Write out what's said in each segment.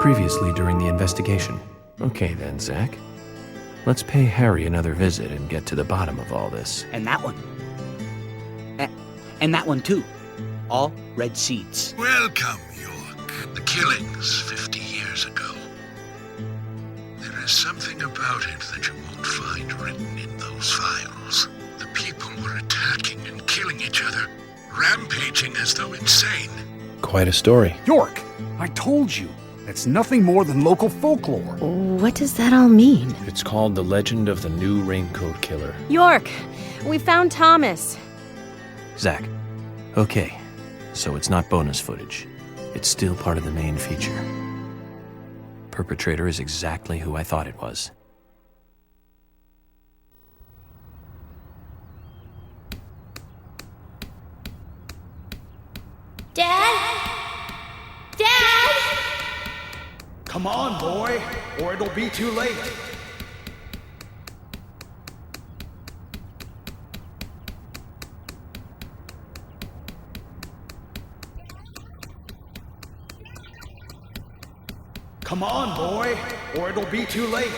previously during the investigation. Okay then, Zach. Let's pay Harry another visit and get to the bottom of all this. And that one. And that one too. All red seeds. Welcome, York. The killings 50 years ago. There is something about it that you won't find written in those files. The people were attacking and killing each other, rampaging as though insane. Quite a story. York, I told you. It's nothing more than local folklore. What does that all mean? It's called The Legend of the New Raincoat Killer. York, we found Thomas. Zach. Okay, so it's not bonus footage. It's still part of the main feature. Perpetrator is exactly who I thought it was. Dad? Dad? Come on, boy, or it'll be too late. Come on, boy, or it'll be too late.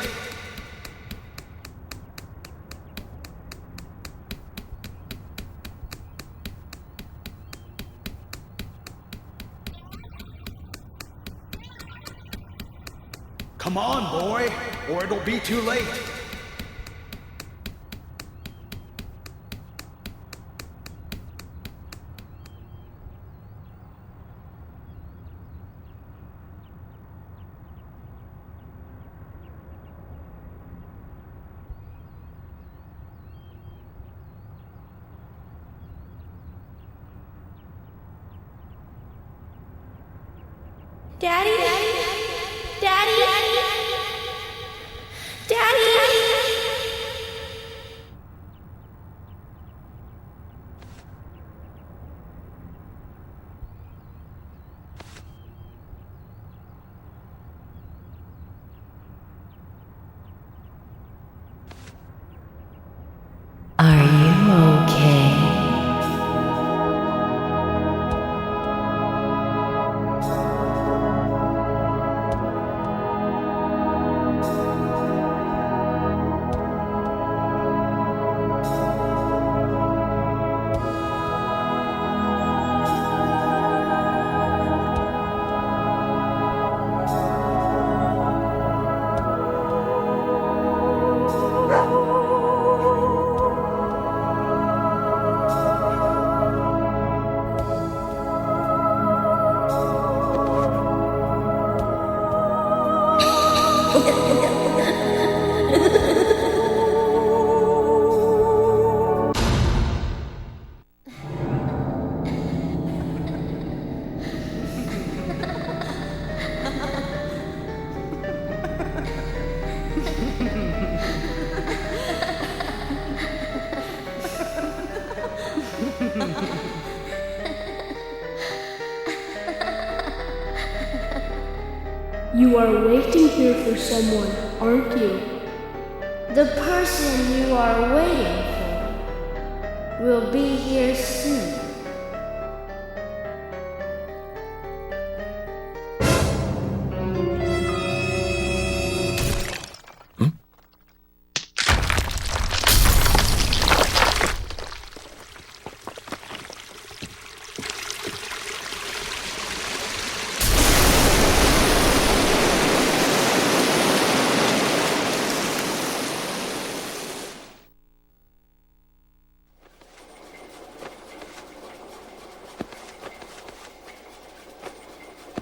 Come on, boy, or it'll be too late. Daddy? Daddy? Daddy? Are you okay? You are waiting here for someone, aren't you? The person you are waiting for will be here soon.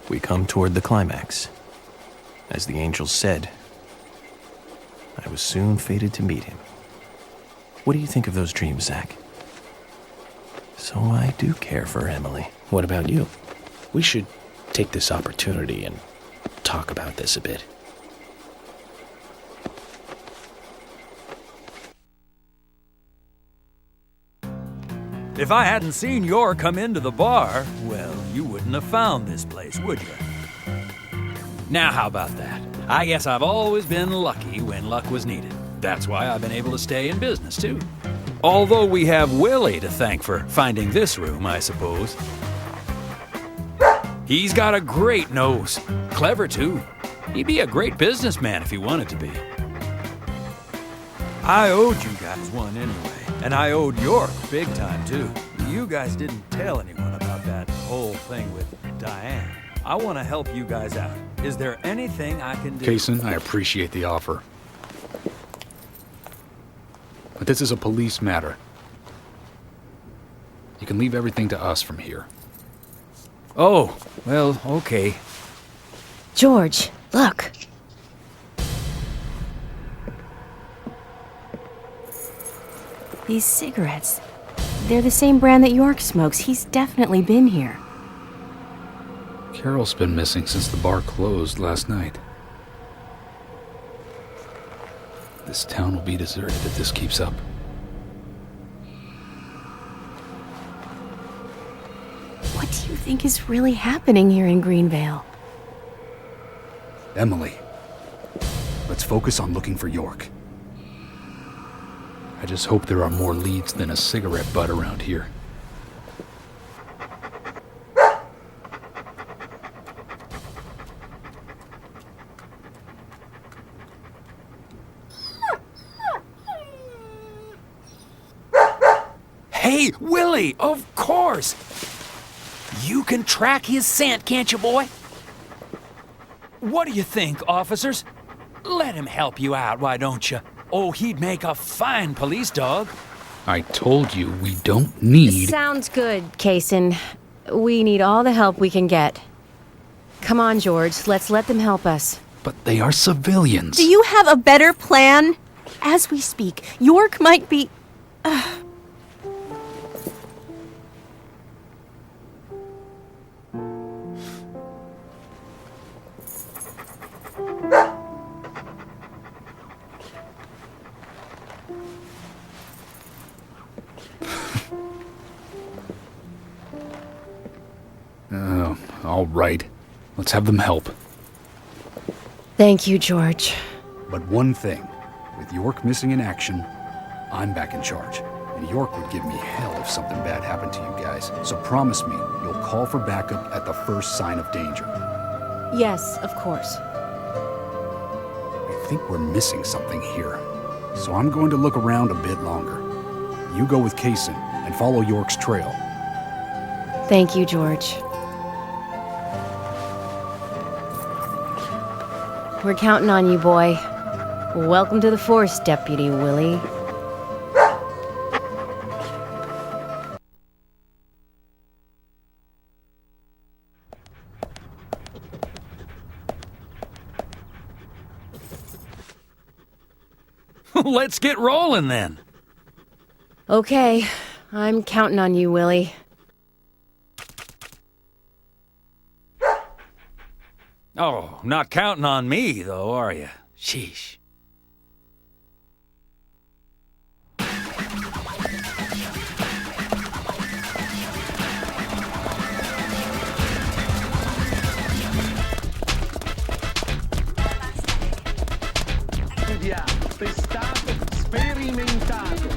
We come toward the climax. As the angels said, I was soon fated to meet him. What do you think of those dreams, Zach? So I do care for Emily. What about you? We should take this opportunity and talk about this a bit. If I hadn't seen York come into the bar, well, you wouldn't have found this place, would you? Now, how about that? I guess I've always been lucky when luck was needed. That's why I've been able to stay in business, too. Although we have Willie to thank for finding this room, I suppose. He's got a great nose. clever, too. He'd be a great businessman if he wanted to be. I owed you guys one anyway, and I owed York big time, too. You guys didn't tell anyone about that whole thing with Diane. I want to help you guys out. Is there anything I can do? Kaysen, I appreciate the offer. But this is a police matter. You can leave everything to us from here. Oh, well, okay. George, look. These cigarettes. They're the same brand that York smokes. He's definitely been here. Carol's been missing since the bar closed last night. This town will be deserted if this keeps up. What do you think is really happening here in Greenvale? Emily, let's focus on looking for York. I just hope there are more leads than a cigarette butt around here. Hey, Willie, of course! You can track his scent, can't you, boy? What do you think, officers? Let him help you out, why don't you? Oh, he'd make a fine police dog. I told you we don't need... Sounds good, Kaysen. We need all the help we can get. Come on, George, let's let them help us. But they are civilians. Do you have a better plan? As we speak, York might be... All right. Let's have them help. Thank you, George. But one thing. With York missing in action, I'm back in charge. And York would give me hell if something bad happened to you guys. So promise me you'll call for backup at the first sign of danger. Yes, of course. I think we're missing something here. So I'm going to look around a bit longer. You go with Kaysen and follow York's trail. Thank you, George. We're counting on you, boy. Welcome to the force, Deputy Willie. Let's get rolling, then. Okay, I'm counting on you, Willie. Oh, not counting on me, though, are you? Sheesh. Testato, sperimentato.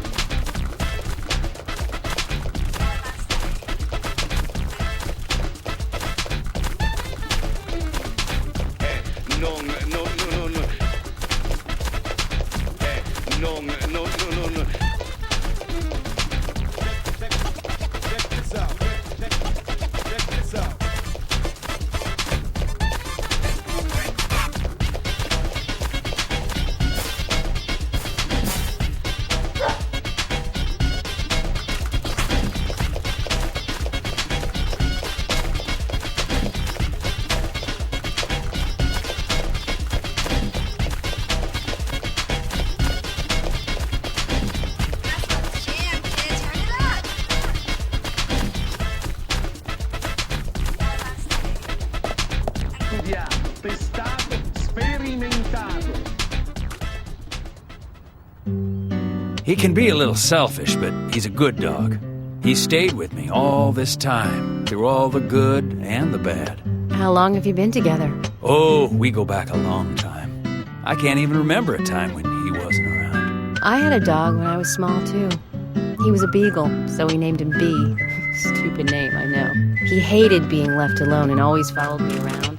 Non. Check this out. Check this out. Testato, sperimentato. He can be a little selfish, but he's a good dog. He stayed with me all this time, through all the good and the bad. How long have you been together? Oh, we go back a long time. I can't even remember a time when he wasn't around. I had a dog when I was small, too. He was a beagle, so we named him B. Stupid name, I know. He hated being left alone and always followed me around.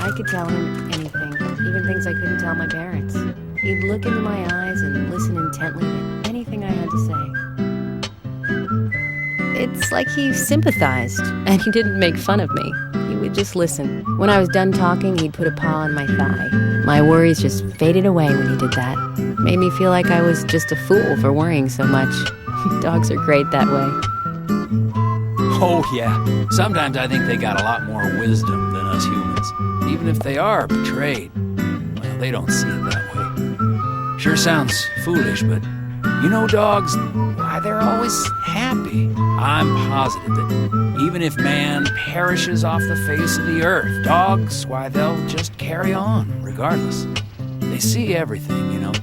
I could tell him anything, even things I couldn't tell my parents. He'd look into my eyes and listen intently to anything I had to say. It's like he sympathized, and he didn't make fun of me. He would just listen. When I was done talking, he'd put a paw on my thigh. My worries just faded away when he did that. Made me feel like I was just a fool for worrying so much. Dogs are great that way. Oh, yeah. Sometimes I think they got a lot more wisdom than us humans. Even if they are betrayed, well, they don't see it that way. Sure sounds foolish, but you know dogs, why, they're always happy. I'm positive that even if man perishes off the face of the earth, dogs, why, they'll just carry on regardless. They see everything, you know.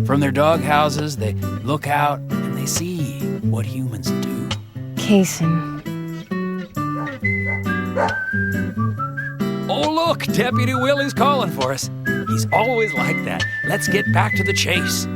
From their dog houses, they look out and they see what humans do. Kaysen. Oh, look, Deputy Willie's calling for us. He's always like that. Let's get back to the chase.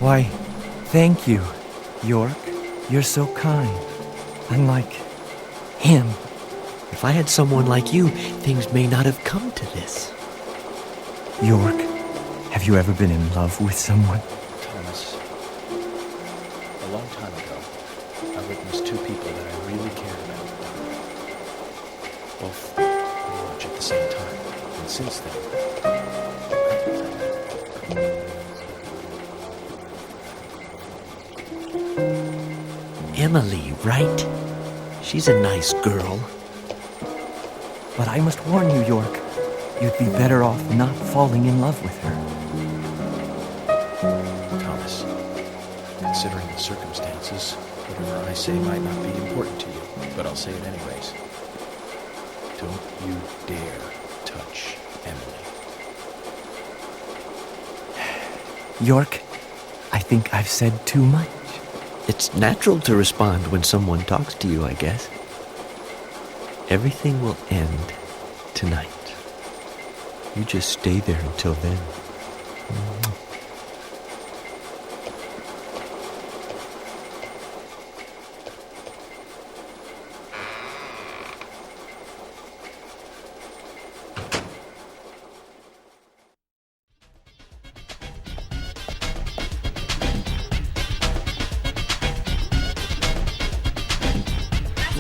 Why, thank you, York. You're so kind. Unlike him. If I had someone like you, things may not have come to this. York, have you ever been in love with someone? Thomas, a long time ago, I witnessed two people that I really cared about dying. Both pretty much at the same time. And since then, Emily, right? She's a nice girl. But I must warn you, York. You'd be better off not falling in love with her. Thomas, considering the circumstances, whatever I say might not be important to you, but I'll say it anyways. Don't you dare touch Emily. York, I think I've said too much. It's natural to respond when someone talks to you, I guess. Everything will end tonight. You just stay there until then.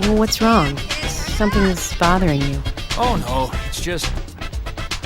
Well, what's wrong? Something's bothering you. Oh, no, it's just...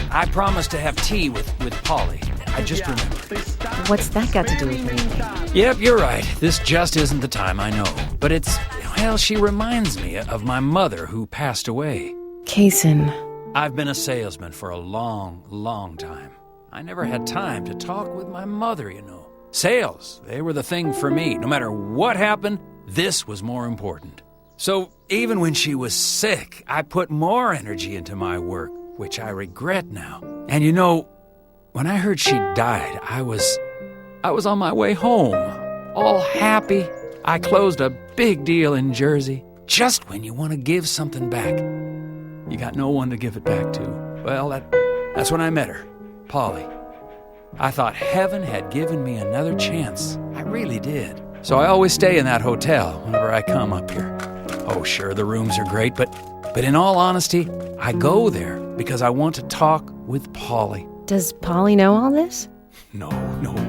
I promised to have tea with Polly. I just remembered. What's that got to do with anything? Yep, you're right. This just isn't the time, I know. But it's... well, she reminds me of my mother who passed away. Kaysen. I've been a salesman for a long, long time. I never had time to talk with my mother, you know. Sales, they were the thing for me. No matter what happened, this was more important. So even when she was sick, I put more energy into my work, which I regret now. And you know, when I heard she died, I was on my way home, all happy. I closed a big deal in Jersey. Just when you want to give something back, you got no one to give it back to. Well, that's when I met her, Polly. I thought heaven had given me another chance. I really did. So I always stay in that hotel whenever I come up here. Oh, sure, the rooms are great, but in all honesty, I go there because I want to talk with Polly. Does Polly know all this? No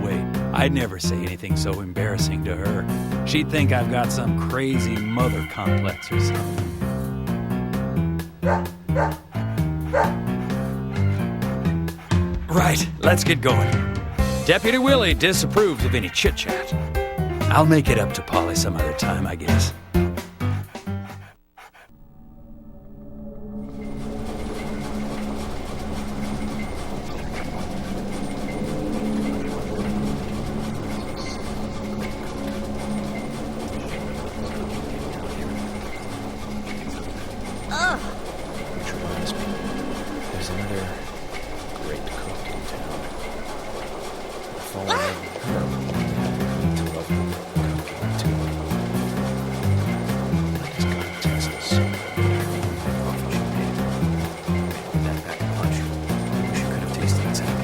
way. I'd never say anything so embarrassing to her. She'd think I've got some crazy mother complex or something. Right, let's get going. Deputy Willie disapproves of any chit-chat. I'll make it up to Polly some other time, I guess. There's another great cook in town. I fall in love with her. I need to love the cooking too. I just gotta test this. Coffee she made. With that pack of punch, I wish you could have tasted it, Zach.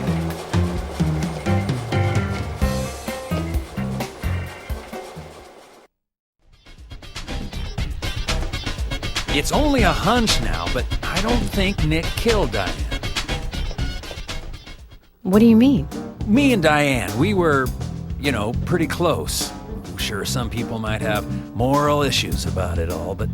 It's only a hunch now, but I don't think Nick killed Diane. What do you mean? Me and Diane, we were, pretty close. Sure, some people might have moral issues about it all, but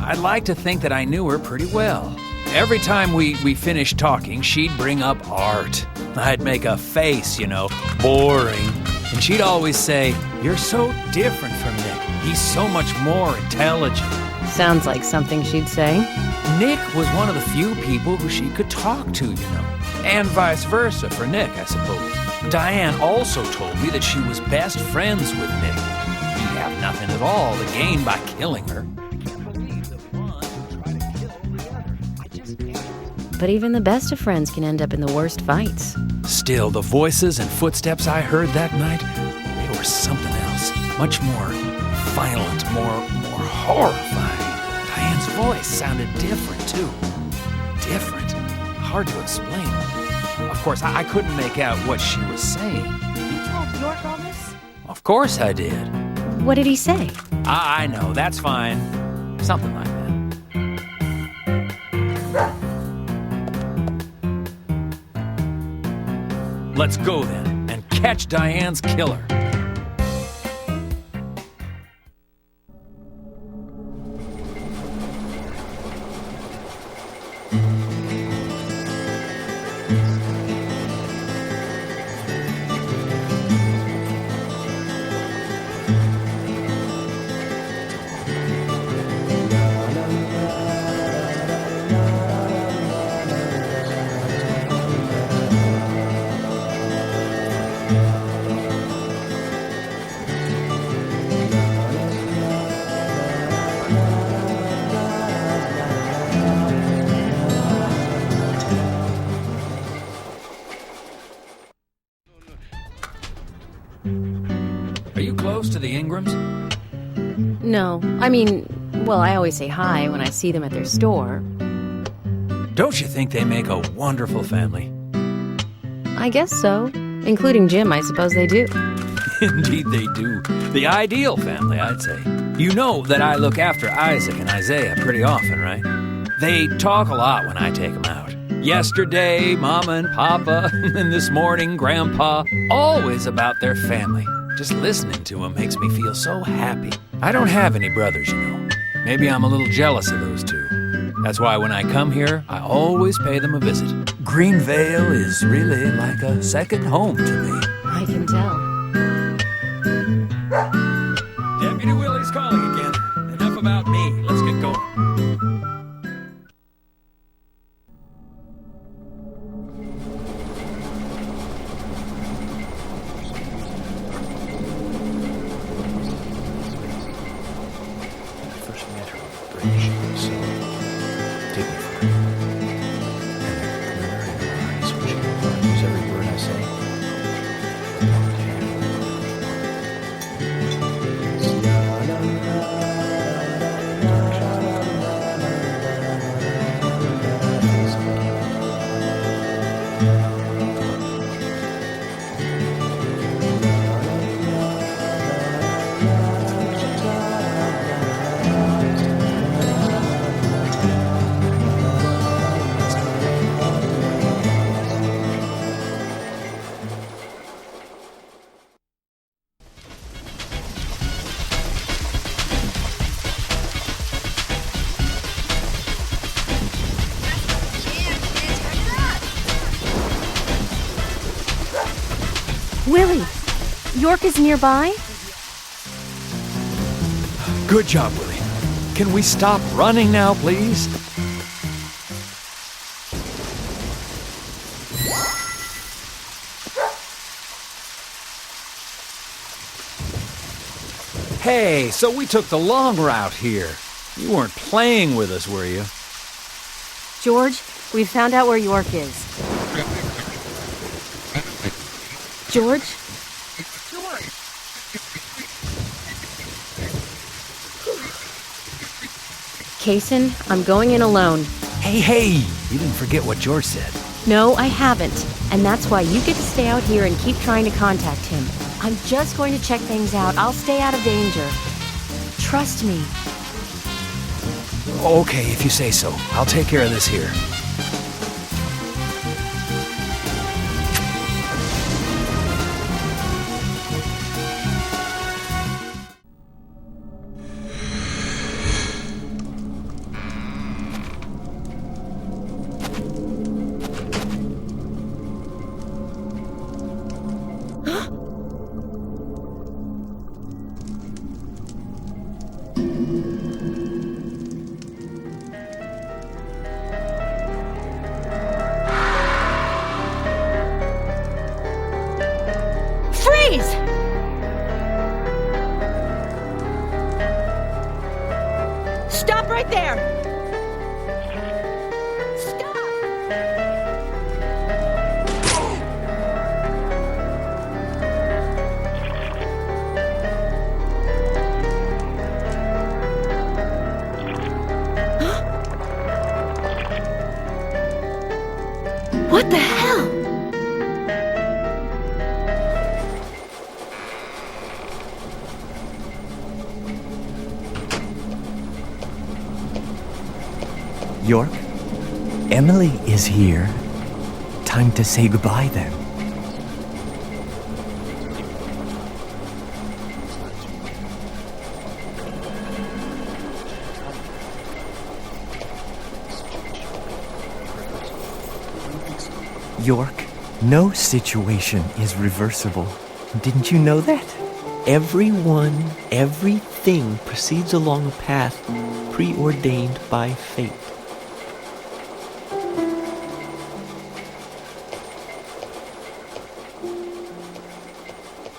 I'd like to think that I knew her pretty well. Every time we finished talking, she'd bring up art. I'd make a face, boring. And she'd always say, "You're so different from Nick. He's so much more intelligent." Sounds like something she'd say. Nick was one of the few people who she could talk to, And vice versa for Nick, I suppose. Diane also told me that she was best friends with Nick. He'd have nothing at all to gain by killing her. But even the best of friends can end up in the worst fights. Still, the voices and footsteps I heard that night, they were something else. Much more violent, more horrifying. Diane's voice sounded different, too. Different. Hard to explain. Of course, I couldn't make out what she was saying. You told York all this? Of course I did. What did he say? I know, that's fine. Something like that. Let's go then, and catch Diane's killer. Are you close to the Ingrams? No. I always say hi when I see them at their store. Don't you think they make a wonderful family? I guess so. Including Jim, I suppose they do. Indeed they do. The ideal family, I'd say. You know that I look after Isaac and Isaiah pretty often, right? They talk a lot when I take them out. Yesterday, Mama and Papa, and this morning, Grandpa, always about their family. Just listening to them makes me feel so happy. I don't have any brothers, Maybe I'm a little jealous of those two. That's why when I come here, I always pay them a visit. Greenvale is really like a second home to me. I can tell. Deputy Willie's calling again. Enough about me. Let's get going. Willie, York is nearby? Good job, Willie. Can we stop running now, please? Hey, so we took the long route here. You weren't playing with us, were you? George, We've found out where York is. George? Kaysen, I'm going in alone. Hey, you didn't forget what George said. No, I haven't. And that's why you get to stay out here and keep trying to contact him. I'm just going to check things out. I'll stay out of danger. Trust me. Okay, if you say so. I'll take care of this here. Freeze! Stop right there! Stop! What the hell? York, Emily is here. Time to say goodbye then. York, no situation is reversible. Didn't you know that? Everyone, everything proceeds along a path preordained by fate.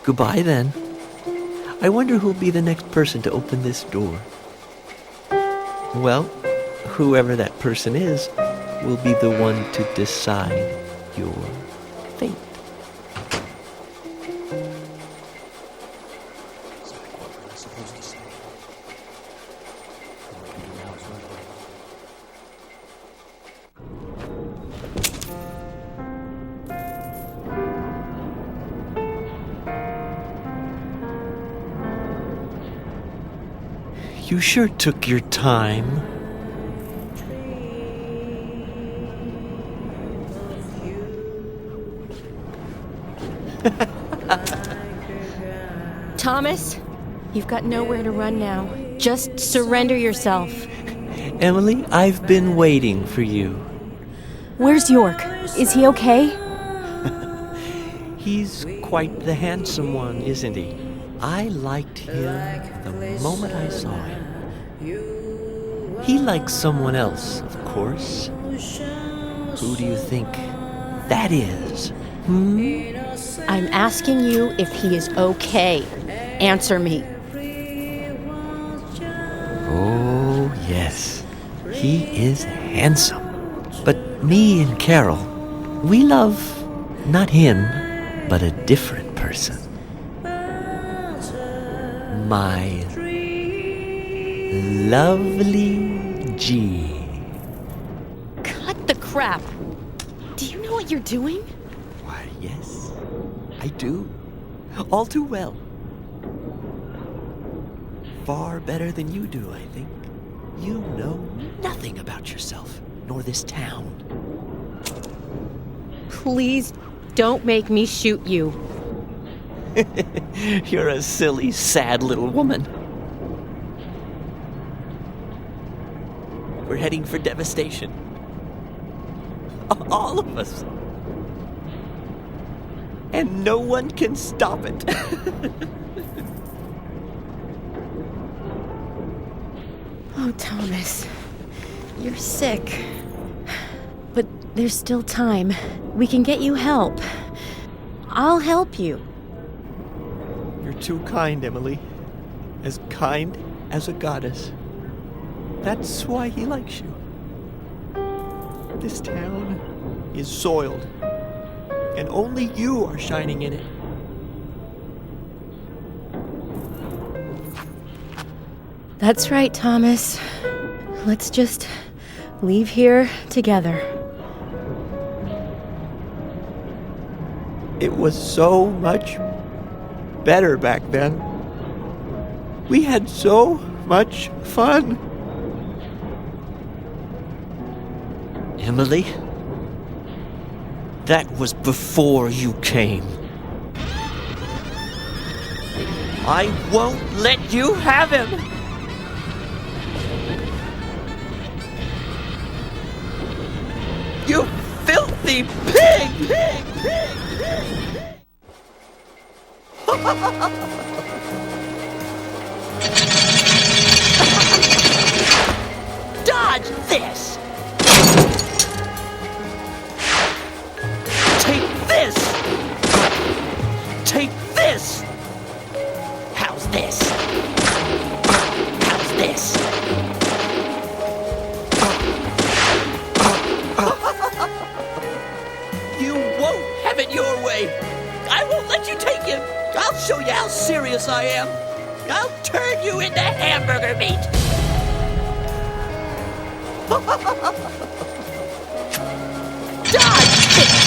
Goodbye, then. I wonder who'll be the next person to open this door. Well, whoever that person is will be the one to decide your fate. You sure took your time. Thomas, you've got nowhere to run now. Just surrender yourself. Emily, I've been waiting for you. Where's York? Is he okay? He's quite the handsome one, isn't he? I liked him the moment I saw him. He likes someone else, of course. Who do you think that is? I'm asking you if he is okay. Answer me. Oh, yes. He is handsome. But me and Carol, we love not him, but a different person. My lovely G. Cut the crap. Do you know what you're doing? Why, yes, I do. All too well. Far better than you do, I think. You know nothing about yourself, nor this town. Please don't make me shoot you. You're a silly, sad little woman. We're heading for devastation. All of us. And no one can stop it. Oh, Thomas. You're sick. But there's still time. We can get you help. I'll help you. You're too kind, Emily. As kind as a goddess. That's why he likes you. This town is soiled, and only you are shining in it. That's right, Thomas. Let's just leave here together. It was so much better back then. We had so much fun. Emily, that was before you came. I won't let you have him! You filthy pig! Dodge this! Take this! Take this! How's this? How's this? You won't have it your way! I won't let you take him! I'll show you how serious I am! I'll turn you into hamburger meat! Dodge this!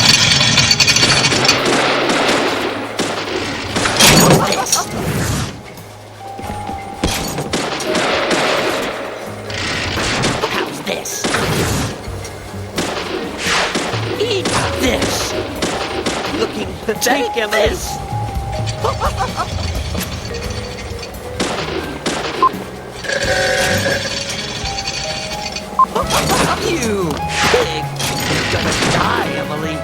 How's this? Eat this! Looking pathetic, Emily. You pig! You're gonna die, Emily.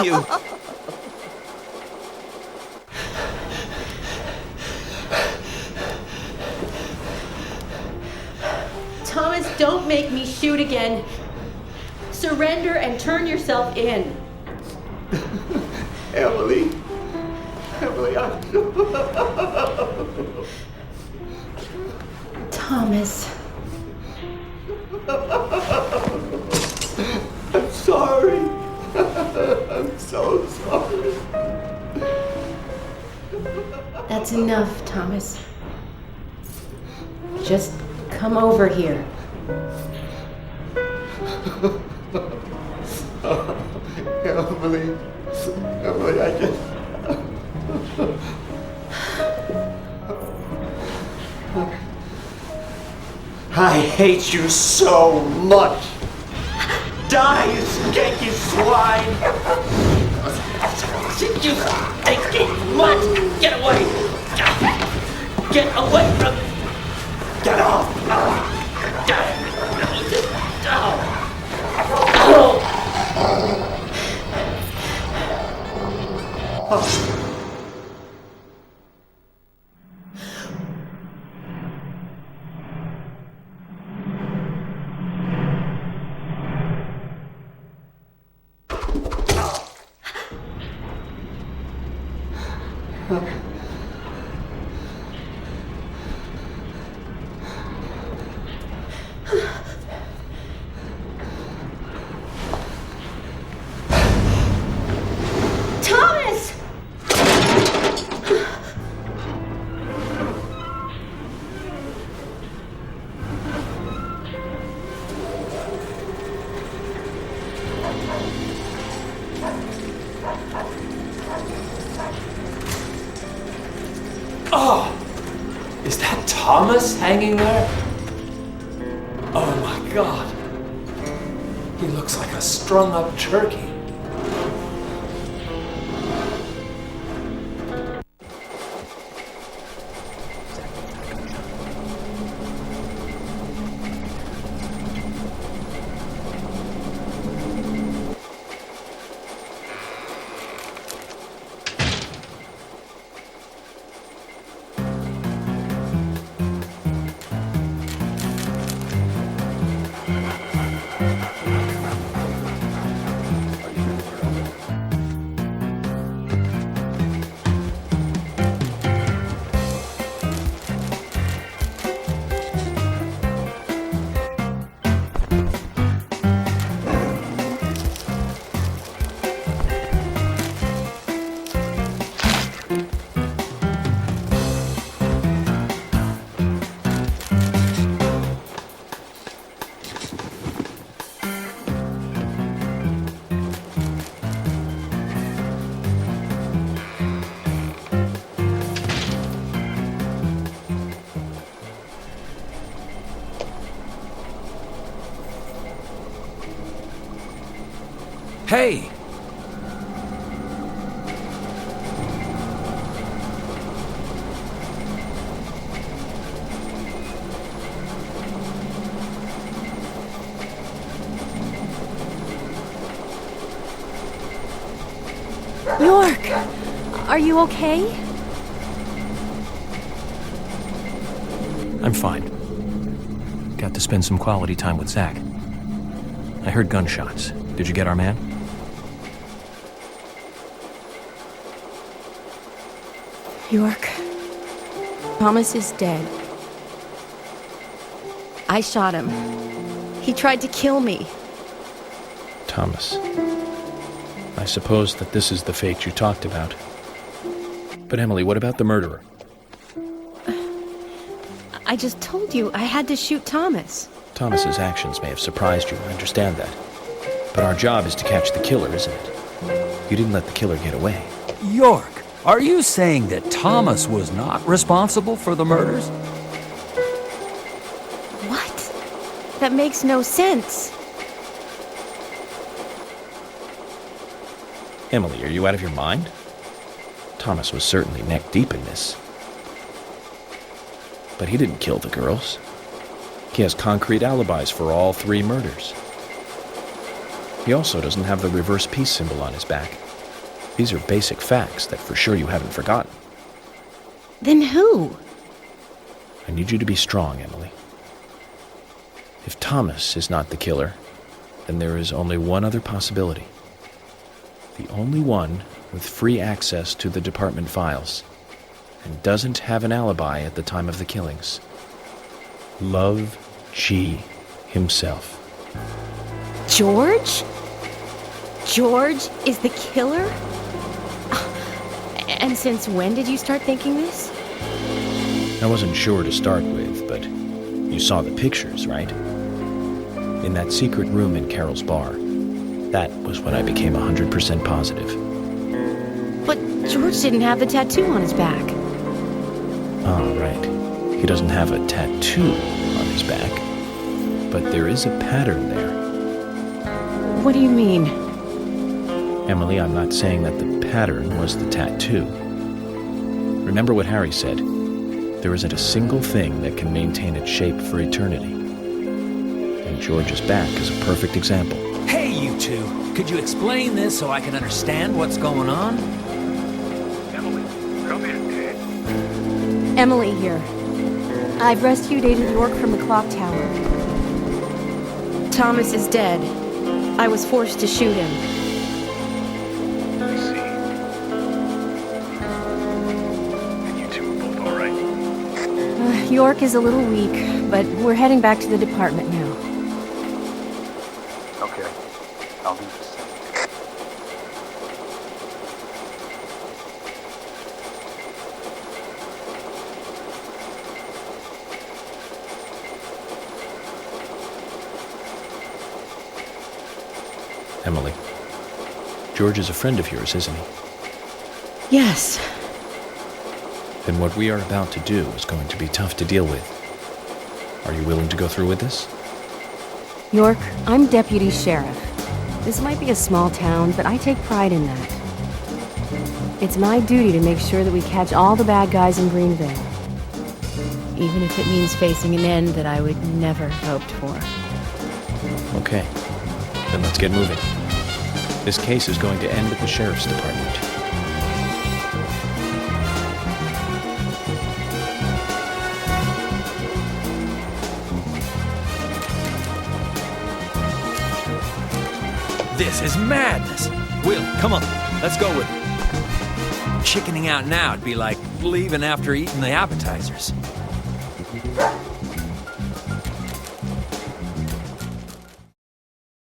You. Thomas, don't make me shoot again. Surrender and turn yourself in. Emily, Thomas. I'm sorry. I'm so sorry. That's enough, Thomas. Just come over here. Emily, I just... I hate you so much. Die, you skanky swine! You stinky mutt! Get away! Get away from me! Get off! Thomas! Oh! Is that Thomas hanging there? Oh my God. He looks like a strung-up turkey. Hey! York! Are you okay? I'm fine. Got to spend some quality time with Zach. I heard gunshots. Did you get our man? York. Thomas is dead. I shot him. He tried to kill me. Thomas. I suppose that this is the fate you talked about. But Emily, what about the murderer? I just told you I had to shoot Thomas. Thomas's actions may have surprised you, I understand that. But our job is to catch the killer, isn't it? You didn't let the killer get away. York, are you saying that Thomas was not responsible for the murders? What? That makes no sense. Emily, are you out of your mind? Thomas was certainly neck deep in this. But he didn't kill the girls. He has concrete alibis for all 3 murders. He also doesn't have the reverse peace symbol on his back. These are basic facts that for sure you haven't forgotten. Then who? I need you to be strong, Emily. If Thomas is not the killer, then there is only one other possibility. The only one with free access to the department files and doesn't have an alibi at the time of the killings. Love G himself. George? George is the killer? And since when did you start thinking this? I wasn't sure to start with, but you saw the pictures, right? In that secret room in Carol's bar. That was when I became 100% positive. But George didn't have the tattoo on his back. Oh, right. He doesn't have a tattoo on his back. But there is a pattern there. What do you mean? Emily, I'm not saying that the pattern was the tattoo. Remember what Harry said. There isn't a single thing that can maintain its shape for eternity. And George's back is a perfect example. Hey, you two! Could you explain this so I can understand what's going on? Emily, come in, Dad. Emily here. I've rescued Agent York from the clock tower. Thomas is dead. I was forced to shoot him. I see. And you two are both all right? York is a little weak, but we're heading back to the department now. Okay, I'll do this. Emily, George is a friend of yours, isn't he? Yes. Then what we are about to do is going to be tough to deal with. Are you willing to go through with this? York, I'm deputy sheriff. This might be a small town, but I take pride in that. It's my duty to make sure that we catch all the bad guys in Greenville. Even if it means facing an end that I would never have hoped for. Okay, then let's get moving. This case is going to end at the sheriff's department. This is madness! Will, come on, let's go with it. Chickening out now would be like leaving after eating the appetizers.